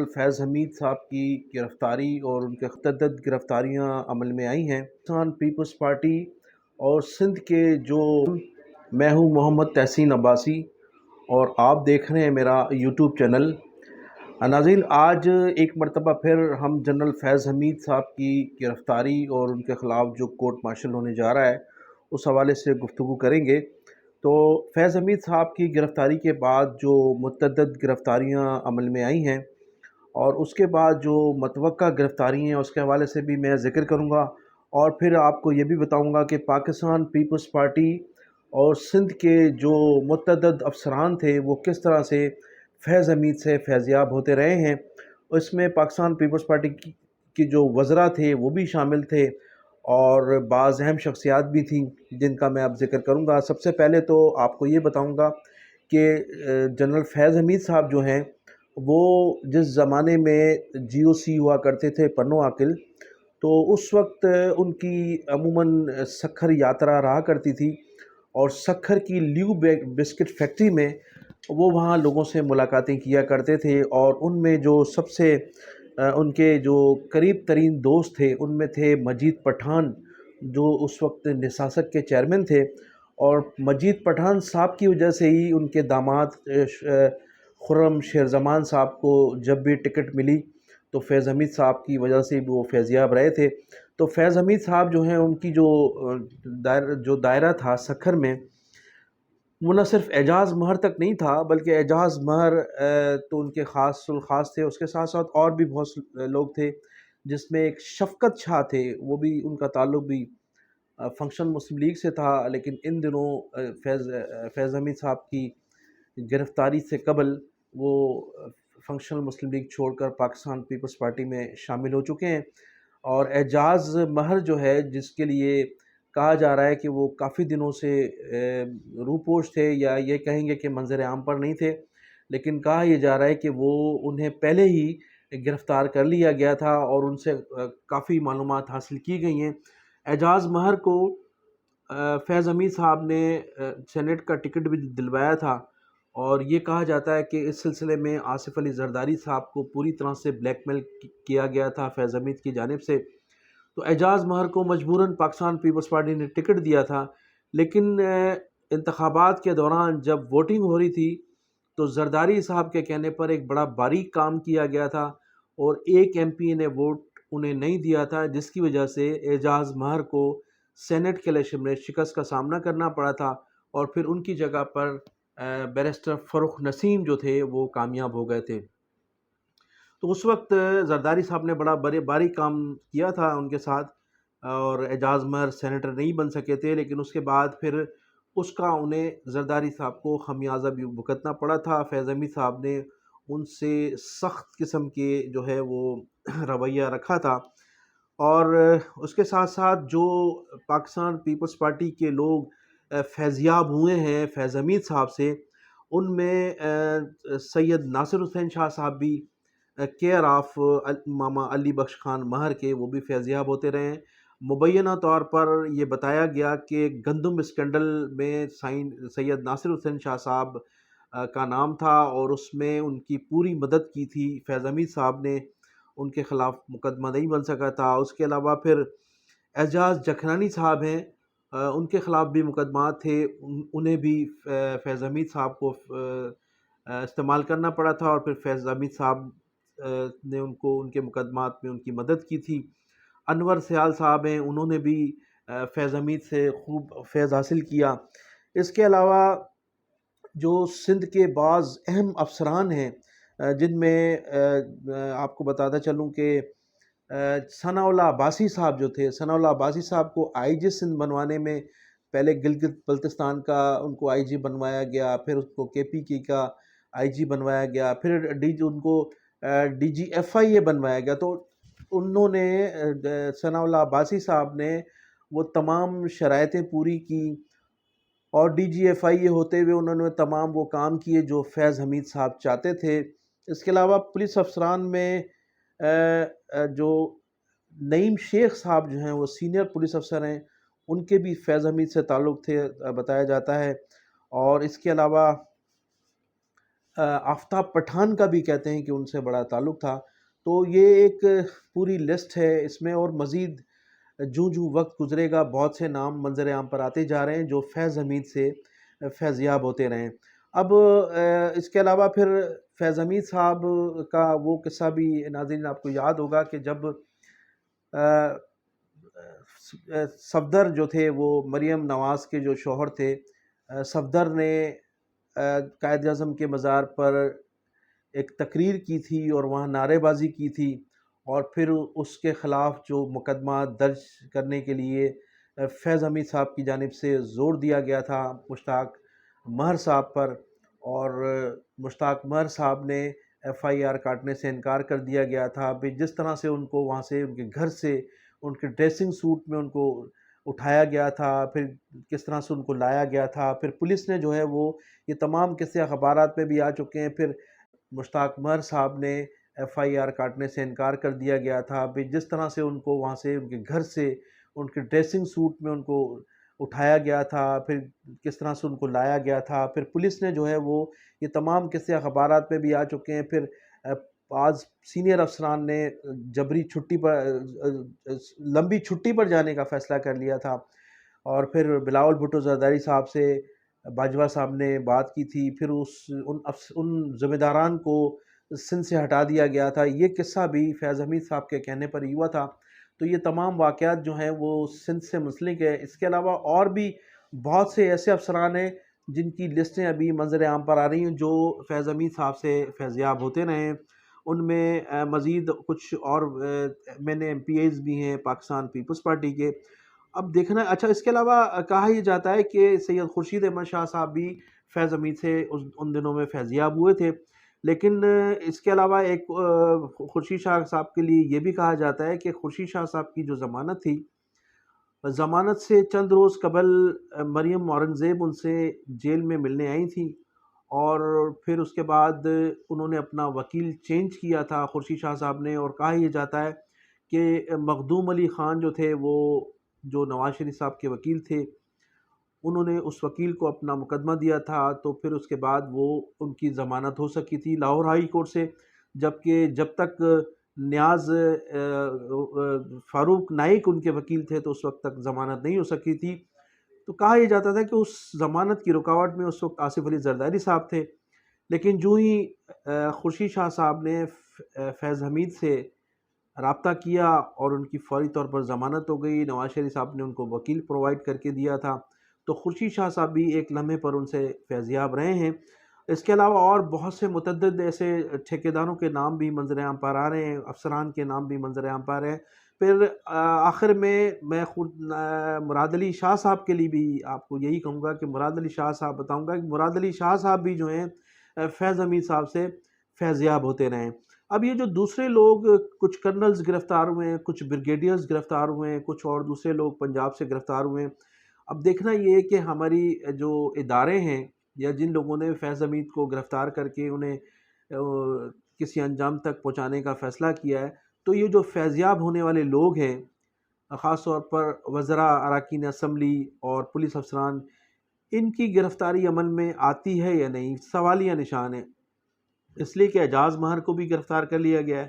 فیض حمید صاحب کی گرفتاری اور ان کے متعدد گرفتاریاں عمل میں آئی ہیں۔ پاکستان پیپلز پارٹی اور سندھ کے جو میں ہوں محمد تحسین عباسی اور آپ دیکھ رہے ہیں میرا یوٹیوب چینل۔ ناظرین، آج ایک مرتبہ پھر ہم جنرل فیض حمید صاحب کی گرفتاری اور ان کے خلاف جو کورٹ مارشل ہونے جا رہا ہے اس حوالے سے گفتگو کریں گے۔ تو فیض حمید صاحب کی گرفتاری کے بعد جو متعدد گرفتاریاں عمل میں آئی ہیں اور اس کے بعد جو متوقع گرفتاری ہیں اس کے حوالے سے بھی میں ذکر کروں گا، اور پھر آپ کو یہ بھی بتاؤں گا کہ پاکستان پیپلز پارٹی اور سندھ کے جو متعدد افسران تھے وہ کس طرح سے فیض حمید سے فیضیاب ہوتے رہے ہیں۔ اس میں پاکستان پیپلز پارٹی کی جو وزراء تھے وہ بھی شامل تھے اور بعض اہم شخصیات بھی تھیں جن کا میں اب ذکر کروں گا۔ سب سے پہلے تو آپ کو یہ بتاؤں گا کہ جنرل فیض حمید صاحب جو ہیں وہ جس زمانے میں جی او سی ہوا کرتے تھے پنو عاقل، تو اس وقت ان کی عموماً سکھر یاترا رہا کرتی تھی اور سکھر کی لیو بسکٹ فیکٹری میں وہ وہاں لوگوں سے ملاقاتیں کیا کرتے تھے، اور ان میں جو سب سے ان کے جو قریب ترین دوست تھے ان میں تھے مجید پٹھان، جو اس وقت نساسک کے چیئرمین تھے، اور مجید پٹھان صاحب کی وجہ سے ہی ان کے داماد خرم شیر زمان صاحب کو جب بھی ٹکٹ ملی تو فیض حمید صاحب کی وجہ سے بھی وہ فیضیاب رہے تھے۔ تو فیض حمید صاحب جو ہیں ان کی جو دائرہ تھا سکھر میں، وہ نہ صرف اعجاز مہر تک نہیں تھا بلکہ اعجاز مہر تو ان کے خاص الخاص تھے، اس کے ساتھ ساتھ اور بھی بہت سے لوگ تھے جس میں ایک شفقت شاہ تھے، وہ بھی ان کا تعلق بھی فنکشن مسلم لیگ سے تھا، لیکن ان دنوں فیض حمید صاحب کی گرفتاری سے قبل وہ فنکشنل مسلم لیگ چھوڑ کر پاکستان پیپلز پارٹی میں شامل ہو چکے ہیں۔ اور اعجاز مہر جو ہے، جس کے لیے کہا جا رہا ہے کہ وہ کافی دنوں سے روپوش تھے، یا یہ کہیں گے کہ منظر عام پر نہیں تھے، لیکن کہا یہ جا رہا ہے کہ وہ انہیں پہلے ہی گرفتار کر لیا گیا تھا اور ان سے کافی معلومات حاصل کی گئی ہیں۔ اعجاز مہر کو فیض حمید صاحب نے سینیٹ کا ٹکٹ بھی دلوایا تھا، اور یہ کہا جاتا ہے کہ اس سلسلے میں آصف علی زرداری صاحب کو پوری طرح سے بلیک میل کیا گیا تھا فیض حمید کی جانب سے۔ تو اعجاز مہر کو مجبوراً پاکستان پیپلز پارٹی نے ٹکٹ دیا تھا، لیکن انتخابات کے دوران جب ووٹنگ ہو رہی تھی تو زرداری صاحب کے کہنے پر ایک بڑا باریک کام کیا گیا تھا اور ایک ایم پی نے ووٹ انہیں نہیں دیا تھا، جس کی وجہ سے اعجاز مہر کو سینٹ کے الیکشن میں شکست کا سامنا کرنا پڑا تھا، اور پھر ان کی جگہ پر بیرسٹر فروخ نسیم جو تھے وہ کامیاب ہو گئے تھے۔ تو اس وقت زرداری صاحب نے بڑا باریک کام کیا تھا ان کے ساتھ، اور اعجاز مہر سینیٹر نہیں بن سکے تھے، لیکن اس کے بعد پھر اس کا انہیں زرداری صاحب کو خمیازہ بھی بھگتنا پڑا تھا۔ فیض حمید صاحب نے ان سے سخت قسم کے جو ہے وہ رویہ رکھا تھا، اور اس کے ساتھ ساتھ جو پاکستان پیپلز پارٹی کے لوگ فیضیاب ہوئے ہیں فیض حمید صاحب سے، ان میں سید ناصر حسین شاہ صاحب بھی کیئر آف ماما علی بخش خان مہر کے، وہ بھی فیضیاب ہوتے رہے ہیں۔ مبینہ طور پر یہ بتایا گیا کہ گندم اسکینڈل میں سید ناصر حسین شاہ صاحب کا نام تھا، اور اس میں ان کی پوری مدد کی تھی فیض حمید صاحب نے، ان کے خلاف مقدمہ نہیں بن سکا تھا۔ اس کے علاوہ پھر اعجاز جکھرانی صاحب ہیں، ان کے خلاف بھی مقدمات تھے، انہیں بھی فیض حمید صاحب کو استعمال کرنا پڑا تھا، اور پھر فیض حمید صاحب نے ان کو ان کے مقدمات میں ان کی مدد کی تھی۔ انور سیال صاحب ہیں، انہوں نے بھی فیض حمید سے خوب فیض حاصل کیا۔ اس کے علاوہ جو سندھ کے بعض اہم افسران ہیں، جن میں آپ کو بتاتا چلوں کہ ثناء اللہ عباسی صاحب جو تھے، ثناء اللہ عباسی صاحب کو آئی جی سندھ بنوانے میں پہلے گلگت بلتستان کا ان کو آئی جی بنوایا گیا، پھر اس کو کے پی کی کا آئی جی بنوایا گیا، پھر ان کو ڈی جی ایف آئی اے بنوایا گیا۔ تو انہوں نے ثناء اللہ عباسی صاحب نے وہ تمام شرائطیں پوری کی، اور ڈی جی ایف آئی اے ہوتے ہوئے انہوں نے تمام وہ کام کیے جو فیض حمید صاحب چاہتے تھے۔ اس کے علاوہ پولیس افسران میں جو نعیم شیخ صاحب جو ہیں وہ سینئر پولیس افسر ہیں، ان کے بھی فیض حمید سے تعلق تھے بتایا جاتا ہے۔ اور اس کے علاوہ آفتاب پٹھان کا بھی کہتے ہیں کہ ان سے بڑا تعلق تھا۔ تو یہ ایک پوری لسٹ ہے، اس میں اور مزید جوں جوں وقت گزرے گا بہت سے نام منظر عام پر آتے جا رہے ہیں جو فیض حمید سے فیضیاب ہوتے رہے ہیں۔ اب اس کے علاوہ پھر فیض حمید صاحب کا وہ قصہ بھی ناظرین آپ کو یاد ہوگا کہ جب صفدر جو تھے، وہ مریم نواز کے جو شوہر تھے، صفدر نے قائد اعظم کے مزار پر ایک تقریر کی تھی اور وہاں نعرے بازی کی تھی، اور پھر اس کے خلاف جو مقدمہ درج کرنے کے لیے فیض حمید صاحب کی جانب سے زور دیا گیا تھا مشتاق مہر صاحب پر، اور مشتاق مہر صاحب نے ایف آئی آر کاٹنے سے انکار کر دیا گیا تھا۔ بھی جس طرح سے ان کو وہاں سے ان کے گھر سے ان کے ڈریسنگ سوٹ میں ان کو اٹھایا گیا تھا، پھر کس طرح سے ان کو لایا گیا تھا، پھر پولیس نے جو ہے وہ یہ تمام قصے اخبارات میں بھی آ چکے ہیں۔ پھر مشتاق مہر صاحب نے ایف آئی آر کاٹنے سے انکار کر دیا گیا تھا، بھی جس طرح سے ان کو وہاں سے ان کے گھر سے ان کے ڈریسنگ سوٹ میں ان کو اٹھایا گیا تھا، پھر کس طرح سے ان کو لایا گیا تھا، پھر پولیس نے جو ہے وہ یہ تمام قصے اخبارات میں بھی آ چکے ہیں۔ پھر بعض سینئر افسران نے جبری چھٹی پر لمبی چھٹی پر جانے کا فیصلہ کر لیا تھا، اور پھر بلاول بھٹو زرداری صاحب سے باجوہ صاحب نے بات کی تھی، پھر ان ذمہ داران کو سندھ سے ہٹا دیا گیا تھا۔ یہ قصہ بھی فیض حمید صاحب کے کہنے پر ہی ہوا تھا۔ تو یہ تمام واقعات جو ہیں وہ سندھ سے منسلک ہے۔ اس کے علاوہ اور بھی بہت سے ایسے افسران ہیں جن کی لسٹیں ابھی منظر عام پر آ رہی ہیں جو فیض حمید صاحب سے فیضیاب ہوتے رہے ہیں۔ ان میں مزید کچھ اور میں نے ایم پی ایز بھی ہیں پاکستان پیپلز پارٹی کے۔ اب دیکھنا اچھا، اس کے علاوہ کہا یہ جاتا ہے کہ سید خورشید احمد شاہ صاحب بھی فیض حمید سے ان دنوں میں فیضیاب ہوئے تھے، لیکن اس کے علاوہ ایک خورشید شاہ صاحب کے لیے یہ بھی کہا جاتا ہے کہ خورشید شاہ صاحب کی جو ضمانت تھی، ضمانت سے چند روز قبل مریم اورنگزیب ان سے جیل میں ملنے آئی تھیں، اور پھر اس کے بعد انہوں نے اپنا وکیل چینج کیا تھا خورشید شاہ صاحب نے، اور کہا یہ جاتا ہے کہ مخدوم علی خان جو تھے، وہ جو نواز شریف صاحب کے وکیل تھے، انہوں نے اس وکیل کو اپنا مقدمہ دیا تھا، تو پھر اس کے بعد وہ ان کی ضمانت ہو سکی تھی لاہور ہائی کورٹ سے، جبکہ جب تک نیاز فاروق نائک ان کے وکیل تھے تو اس وقت تک ضمانت نہیں ہو سکی تھی۔ تو کہا یہ جاتا تھا کہ اس ضمانت کی رکاوٹ میں اس وقت آصف علی زرداری صاحب تھے، لیکن جو ہی خورشید شاہ صاحب نے فیض حمید سے رابطہ کیا اور ان کی فوری طور پر ضمانت ہو گئی، نواز شریف صاحب نے ان کو وکیل پرووائڈ کر کے دیا تھا، تو خورشید شاہ صاحب بھی ایک لمحے پر ان سے فیضیاب رہے ہیں۔ اس کے علاوہ اور بہت سے متعدد ایسے ٹھیکیداروں کے نام بھی منظر عام پر آ رہے ہیں، افسران کے نام بھی منظر عام پر آ رہے ہیں۔ پھر آخر میں خود مراد علی شاہ صاحب کے لیے بھی آپ کو یہی کہوں گا کہ مراد علی شاہ صاحب بتاؤں گا کہ مراد علی شاہ صاحب بھی جو ہیں فیض حمید صاحب سے فیضیاب ہوتے رہے ہیں۔ اب یہ جو دوسرے لوگ، کچھ کرنلز گرفتار ہوئے ہیں، کچھ بریگیڈیئرز گرفتار ہوئے ہیں، کچھ اور دوسرے لوگ پنجاب سے گرفتار ہوئے ہیں، اب دیکھنا یہ ہے کہ ہماری جو ادارے ہیں یا جن لوگوں نے فیض حمید کو گرفتار کر کے انہیں کسی انجام تک پہنچانے کا فیصلہ کیا ہے، تو یہ جو فیضیاب ہونے والے لوگ ہیں، خاص طور پر وزراء، اراکین اسمبلی اور پولیس افسران، ان کی گرفتاری عمل میں آتی ہے یا نہیں، سوالیہ نشان ہے۔ اس لیے کہ اعجاز ماہر کو بھی گرفتار کر لیا گیا ہے،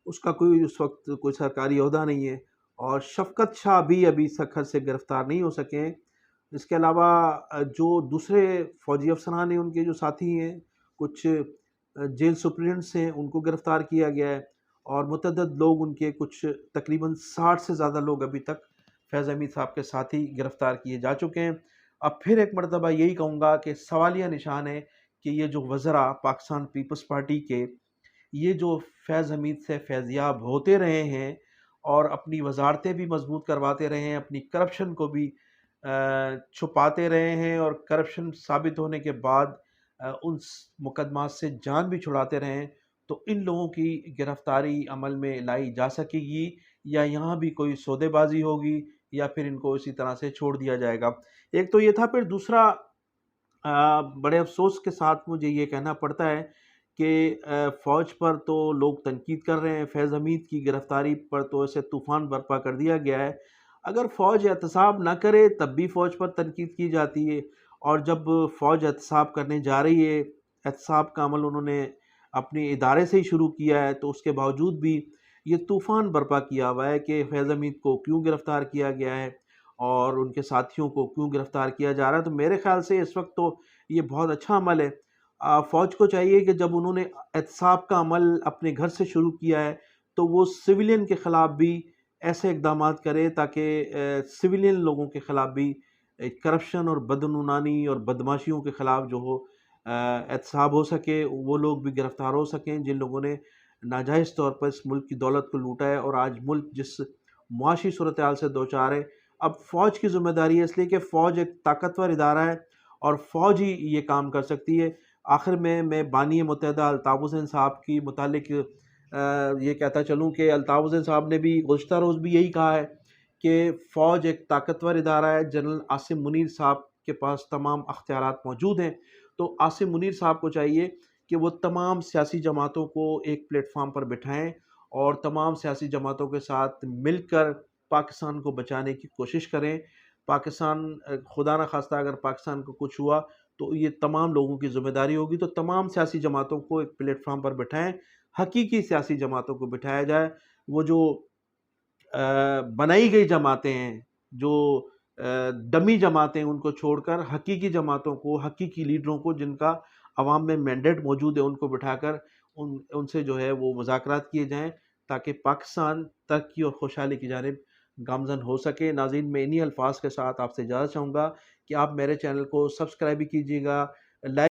اس کا کوئی اس وقت کوئی سرکاری عہدہ نہیں ہے، اور شفقت شاہ بھی ابھی سکھر سے گرفتار نہیں ہو سکے ہیں۔ اس کے علاوہ جو دوسرے فوجی افسران ہیں، ان کے جو ساتھی ہیں، کچھ جیل سپرنٹس ہیں، ان کو گرفتار کیا گیا ہے، اور متعدد لوگ ان کے کچھ تقریباً 60 سے زیادہ لوگ ابھی تک فیض حمید صاحب کے ساتھی گرفتار کیے جا چکے ہیں۔ اب پھر ایک مرتبہ یہی کہوں گا کہ سوالیہ نشان ہے کہ یہ جو وزراء پاکستان پیپلز پارٹی کے، یہ جو فیض حمید سے فیضیاب ہوتے رہے ہیں اور اپنی وزارتیں بھی مضبوط کرواتے رہے ہیں، اپنی کرپشن کو بھی چھپاتے رہے ہیں، اور کرپشن ثابت ہونے کے بعد ان مقدمات سے جان بھی چھڑاتے رہے ہیں، تو ان لوگوں کی گرفتاری عمل میں لائی جا سکے گی، یا یہاں بھی کوئی سودے بازی ہوگی، یا پھر ان کو اسی طرح سے چھوڑ دیا جائے گا۔ ایک تو یہ تھا، پھر دوسرا بڑے افسوس کے ساتھ مجھے یہ کہنا پڑتا ہے کہ فوج پر تو لوگ تنقید کر رہے ہیں، فیض حمید کی گرفتاری پر تو ایسے طوفان برپا کر دیا گیا ہے، اگر فوج احتساب نہ کرے تب بھی فوج پر تنقید کی جاتی ہے، اور جب فوج احتساب کرنے جا رہی ہے احتساب کا عمل انہوں نے اپنے ادارے سے ہی شروع کیا ہے، تو اس کے باوجود بھی یہ طوفان برپا کیا ہوا ہے کہ فیض حمید کو کیوں گرفتار کیا گیا ہے اور ان کے ساتھیوں کو کیوں گرفتار کیا جا رہا ہے۔ تو میرے خیال سے اس وقت تو یہ بہت اچھا عمل ہے۔ فوج کو چاہیے کہ جب انہوں نے احتساب کا عمل اپنے گھر سے شروع کیا ہے تو وہ سویلین کے خلاف بھی ایسے اقدامات کرے تاکہ سویلین لوگوں کے خلاف بھی کرپشن اور بدعنوانی اور بدماشیوں کے خلاف جو ہو احتساب ہو سکے، وہ لوگ بھی گرفتار ہو سکیں جن لوگوں نے ناجائز طور پر اس ملک کی دولت کو لوٹا ہے۔ اور آج ملک جس معاشی صورتحال سے دوچار ہے، اب فوج کی ذمہ داری ہے، اس لیے کہ فوج ایک طاقتور ادارہ ہے اور فوج ہی یہ کام کر سکتی ہے۔ آخر میں بانی متحدہ الطاف حسین صاحب کی متعلق یہ کہتا چلوں کہ الطاف حسین صاحب نے بھی گزشتہ روز بھی یہی کہا ہے کہ فوج ایک طاقتور ادارہ ہے، جنرل عاصم منیر صاحب کے پاس تمام اختیارات موجود ہیں۔ تو عاصم منیر صاحب کو چاہیے کہ وہ تمام سیاسی جماعتوں کو ایک پلیٹ فارم پر بٹھائیں اور تمام سیاسی جماعتوں کے ساتھ مل کر پاکستان کو بچانے کی کوشش کریں۔ پاکستان خدا نہ خواستہ اگر پاکستان کو کچھ ہوا تو یہ تمام لوگوں کی ذمہ داری ہوگی، تو تمام سیاسی جماعتوں کو ایک پلیٹ فارم پر بٹھائیں، حقیقی سیاسی جماعتوں کو بٹھایا جائے۔ وہ جو بنائی گئی جماعتیں ہیں، جو ڈمی جماعتیں، ان کو چھوڑ کر حقیقی جماعتوں کو، حقیقی لیڈروں کو جن کا عوام میں مینڈیٹ موجود ہے، ان کو بٹھا کر ان سے جو ہے وہ مذاکرات کیے جائیں تاکہ پاکستان ترقی اور خوشحالی کی جانب گامزن ہو سکے۔ ناظرین، میں انہی الفاظ کے ساتھ آپ سے اجازت چاہوں گا کہ آپ میرے چینل کو سبسکرائب بھی کیجیے گا، لائک